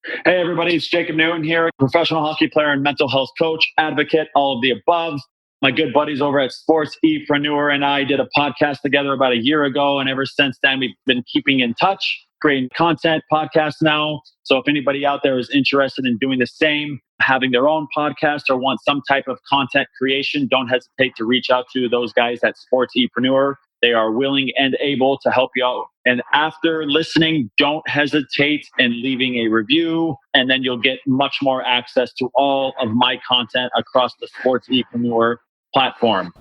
Hey, everybody, it's Jacob Newton here, professional hockey player and mental health coach, advocate, all of the above. My good buddies over at SportsEpreneur and I did a podcast together about a year ago. And ever since then, we've been keeping in touch, creating content podcasts now. So if anybody out there is interested in doing the same, having their own podcast or want some type of content creation, don't hesitate to reach out to those guys at SportsEpreneur. They are willing and able to help you out. And after listening, don't hesitate in leaving a review, and then you'll get much more access to all of my content across the SportsEpreneur platform.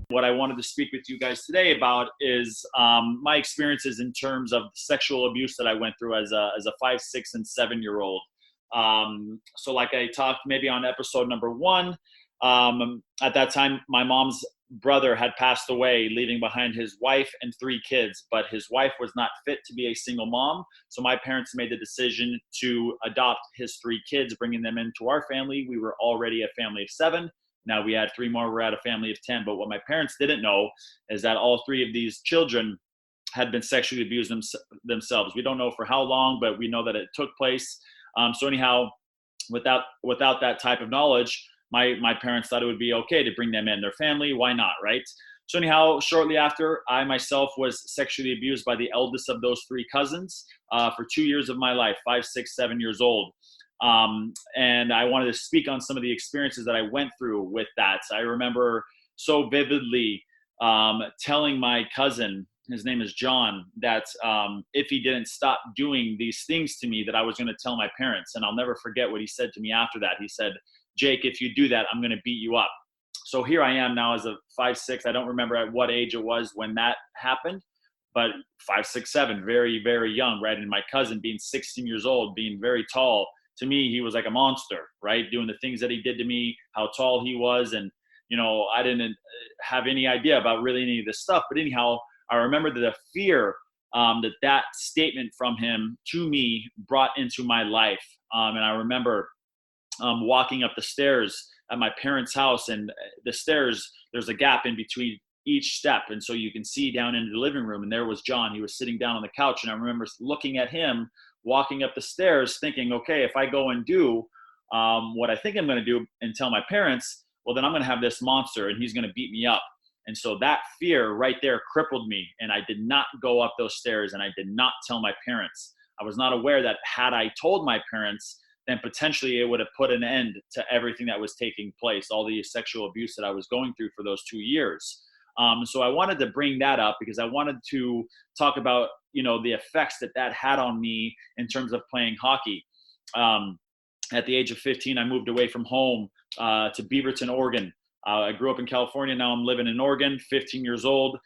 What I wanted to speak with you guys today about is my experiences in terms of sexual abuse that I went through as a 5, 6, and 7-year-old. So like I talked maybe on episode number 1, at that time, my mom's brother had passed away, leaving behind his wife and 3 kids, but his wife was not fit to be a single mom. So my parents made the decision to adopt his 3 kids, bringing them into our family. We were already a family of 7. Now we had 3 more. We're at a family of 10. But what my parents didn't know is that all 3 of these children had been sexually abused themselves. We don't know for how long, but we know that it took place. So anyhow, without that type of knowledge, my parents thought it would be okay to bring them in, their family. Why not, right? So anyhow, shortly after, I myself was sexually abused by the eldest of those 3 cousins for 2 years of my life, 5, 6, 7 years old. And I wanted to speak on some of the experiences that I went through with that. I remember so vividly telling my cousin, his name is John, that if he didn't stop doing these things to me, that I was going to tell my parents. And I'll never forget what he said to me after that. He said, "Jake, if you do that, I'm going to beat you up." So here I am now as a 5, 6. I don't remember at what age it was when that happened, but 5, 6, 7, very, very young, right? And my cousin being 16 years old, being very tall. To me, he was like a monster, right? Doing the things that he did to me, how tall he was. And, I didn't have any idea about really any of this stuff. But anyhow, I remember the fear that statement from him to me brought into my life. And I remember walking up the stairs at my parents' house, and the stairs, there's a gap in between each step. And so you can see down into the living room, and there was John. He was sitting down on the couch. And I remember looking at him walking up the stairs thinking, okay, if I go and do what I think I'm going to do and tell my parents, well, then I'm going to have this monster and he's going to beat me up. And so that fear right there crippled me. And I did not go up those stairs, and I did not tell my parents. I was not aware that had I told my parents, then potentially it would have put an end to everything that was taking place, all the sexual abuse that I was going through for those 2 years. So I wanted to bring that up because I wanted to talk about, the effects that had on me in terms of playing hockey. At the age of 15, I moved away from home to Beaverton, Oregon. I grew up in California. Now I'm living in Oregon, 15 years old.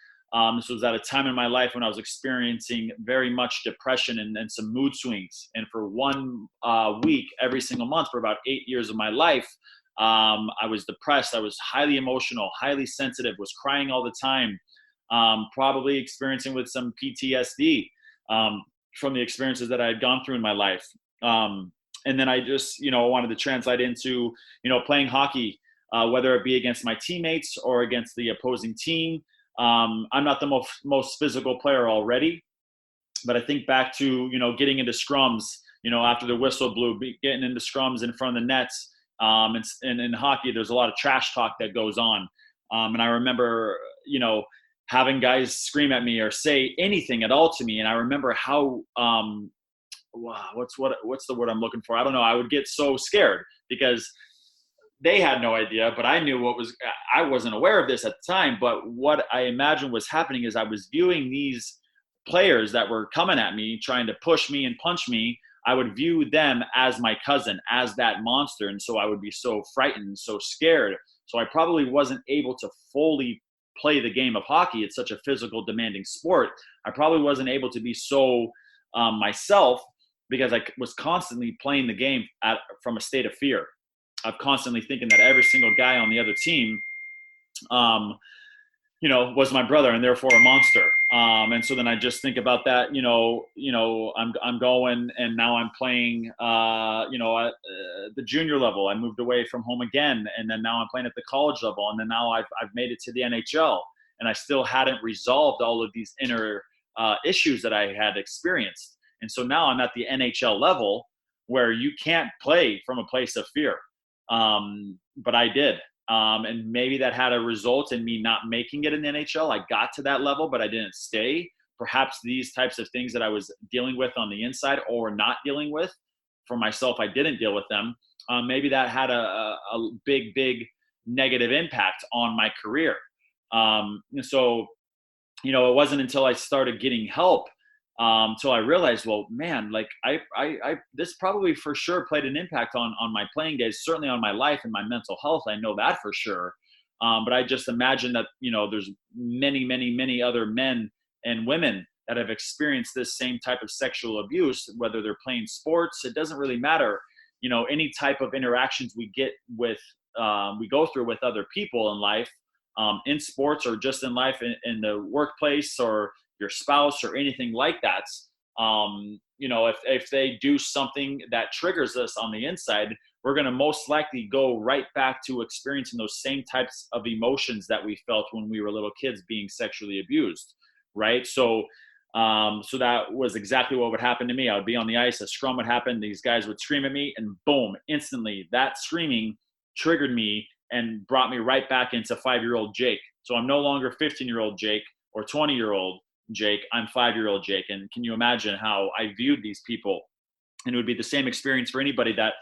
This was at a time in my life when I was experiencing very much depression and some mood swings. And for 1 week every single month for about 8 years of my life, I was depressed. I was highly emotional, highly sensitive, was crying all the time, probably experiencing with some PTSD from the experiences that I had gone through in my life. And then I just, wanted to translate into, playing hockey, whether it be against my teammates or against the opposing team. I'm not the most physical player already, but I think back to, getting into scrums, after the whistle blew, getting into scrums in front of the nets. And in hockey, there's a lot of trash talk that goes on. And I remember, having guys scream at me or say anything at all to me. And I remember how, what's the word I'm looking for? I don't know. I would get so scared because they had no idea, but I knew I wasn't aware of this at the time. But what I imagined was happening is I was viewing these players that were coming at me, trying to push me and punch me. I would view them as my cousin, as that monster. And so I would be so frightened, so scared. So I probably wasn't able to fully play the game of hockey. It's such a physical, demanding sport. I probably wasn't able to be so myself because I was constantly playing the game from a state of fear. I'm constantly thinking that every single guy on the other team, was my brother and therefore a monster. And so then I just think about that, I'm going and now I'm playing, at the junior level. I moved away from home again, and then now I'm playing at the college level, and then now I've made it to the NHL, and I still hadn't resolved all of these inner issues that I had experienced. And so now I'm at the NHL level where you can't play from a place of fear. But I did. And maybe that had a result in me not making it in the NHL. I got to that level, but I didn't stay. Perhaps these types of things that I was dealing with on the inside or not dealing with for myself, I didn't deal with them. Maybe that had a big negative impact on my career. And so, it wasn't until I started getting help till I realized, well, man, like I this probably for sure played an impact on my playing days, certainly on my life and my mental health. I know that for sure. But I just imagine that, there's many other men and women that have experienced this same type of sexual abuse, whether they're playing sports, it doesn't really matter. Any type of interactions we get with, we go through with other people in life, in sports or just in life, in the workplace or your spouse or anything like that. If they do something that triggers us on the inside, we're going to most likely go right back to experiencing those same types of emotions that we felt when we were little kids being sexually abused. Right. So that was exactly what would happen to me. I would be on the ice, a scrum would happen. These guys would scream at me and boom, instantly that screaming triggered me and brought me right back into 5-year-old Jake. So I'm no longer 15-year-old Jake or 20-year-old Jake. I'm 5-year-old Jake. And can you imagine how I viewed these people? And it would be the same experience for anybody that,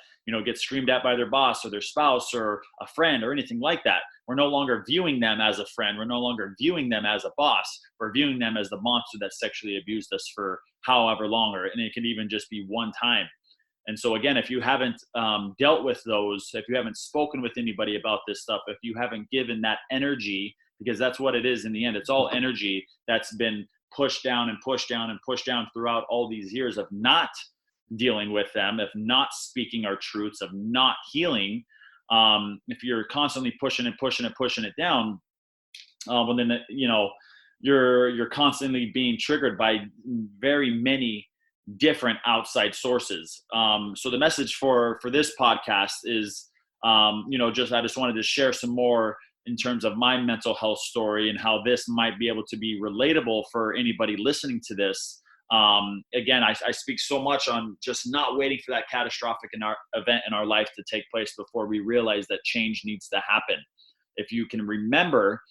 gets screamed at by their boss or their spouse or a friend or anything like that. We're no longer viewing them as a friend. We're no longer viewing them as a boss. We're viewing them as the monster that sexually abused us for however long, and it can even just be one time. And so again, if you haven't dealt with those, if you haven't spoken with anybody about this stuff, if you haven't given that energy, because that's what it is in the end, it's all energy that's been pushed down and pushed down and pushed down throughout all these years of not dealing with them, of not speaking our truths, of not healing. If you're constantly pushing it down, well then, you're constantly being triggered by very many different outside sources. So the message for this podcast is, I just wanted to share some more in terms of my mental health story and how this might be able to be relatable for anybody listening to this. Again, I speak so much on just not waiting for that catastrophic event in our life to take place before we realize that change needs to happen. If you can remember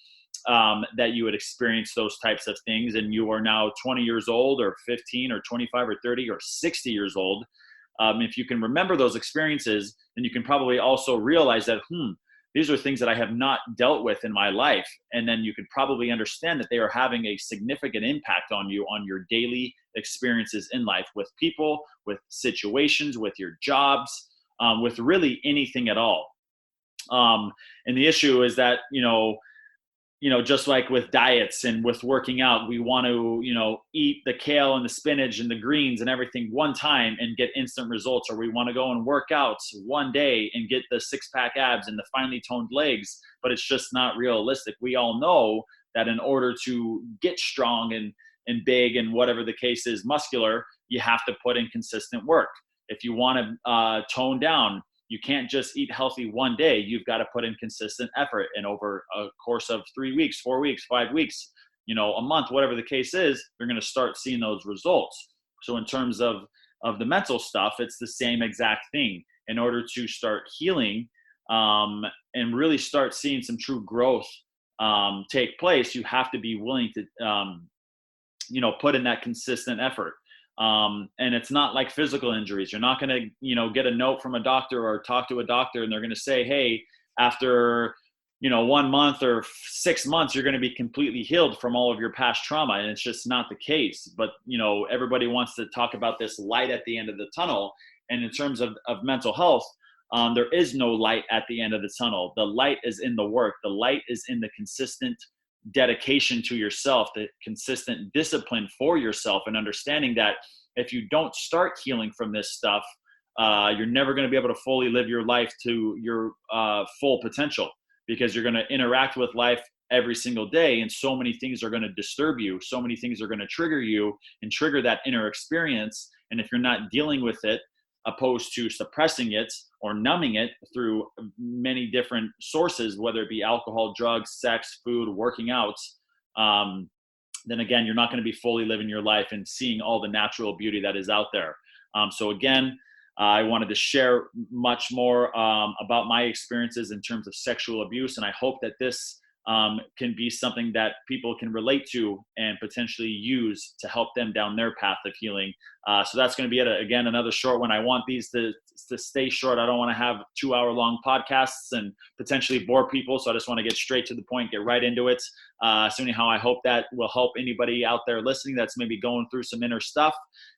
that you would experience those types of things and you are now 20 years old or 15 or 25 or 30 or 60 years old, if you can remember those experiences, then you can probably also realize that, these are things that I have not dealt with in my life. And then you could probably understand that they are having a significant impact on you, on your daily experiences in life, with people, with situations, with your jobs, with really anything at all. And the issue is that, just like with diets and with working out, we want to, eat the kale and the spinach and the greens and everything one time and get instant results. Or we want to go and work out one day and get the 6-pack abs and the finely toned legs, but it's just not realistic. We all know that in order to get strong and big and whatever the case is, muscular, you have to put in consistent work. If you want to tone down, you can't just eat healthy one day. You've got to put in consistent effort. And over a course of 3 weeks, 4 weeks, 5 weeks, a month, whatever the case is, you're going to start seeing those results. So in terms of the mental stuff, it's the same exact thing. In order to start healing and really start seeing some true growth take place, you have to be willing to, put in that consistent effort. And it's not like physical injuries. You're not going to, get a note from a doctor or talk to a doctor and they're going to say, hey, after, 1 month or 6 months, you're going to be completely healed from all of your past trauma. And it's just not the case. But, everybody wants to talk about this light at the end of the tunnel. And in terms of mental health, there is no light at the end of the tunnel. The light is in the work. The light is in the consistent dedication to yourself, the consistent discipline for yourself, and understanding that if you don't start healing from this stuff, you're never going to be able to fully live your life to your full potential, because you're going to interact with life every single day, and so many things are going to disturb you. So many things are going to trigger you and trigger that inner experience. And if you're not dealing with it, opposed to suppressing it or numbing it through many different sources, whether it be alcohol, drugs, sex, food, working out, then again, you're not going to be fully living your life and seeing all the natural beauty that is out there. So again, I wanted to share much more about my experiences in terms of sexual abuse. And I hope that this can be something that people can relate to and potentially use to help them down their path of healing. So that's going to be it. Again, another short one. I want these to stay short. I don't want to have 2-hour-long podcasts and potentially bore people. So I just want to get straight to the point, get right into it. So anyhow, I hope that will help anybody out there listening that's maybe going through some inner stuff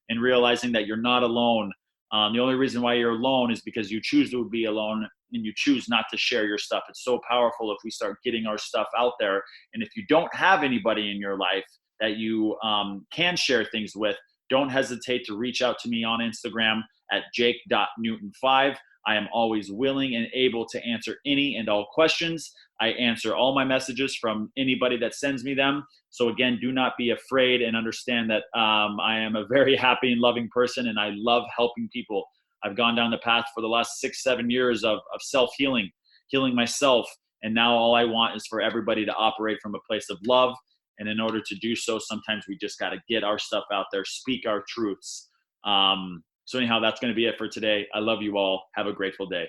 and realizing that you're not alone. The only reason why you're alone is because you choose to be alone and you choose not to share your stuff. It's so powerful if we start getting our stuff out there. And if you don't have anybody in your life that you can share things with, don't hesitate to reach out to me on Instagram at jake.newton5. I am always willing and able to answer any and all questions. I answer all my messages from anybody that sends me them. So again, do not be afraid and understand that I am a very happy and loving person, and I love helping people. I've gone down the path for the last 6-7 years of self-healing, healing myself. And now all I want is for everybody to operate from a place of love. And in order to do so, sometimes we just got to get our stuff out there, speak our truths. So anyhow, that's going to be it for today. I love you all. Have a grateful day.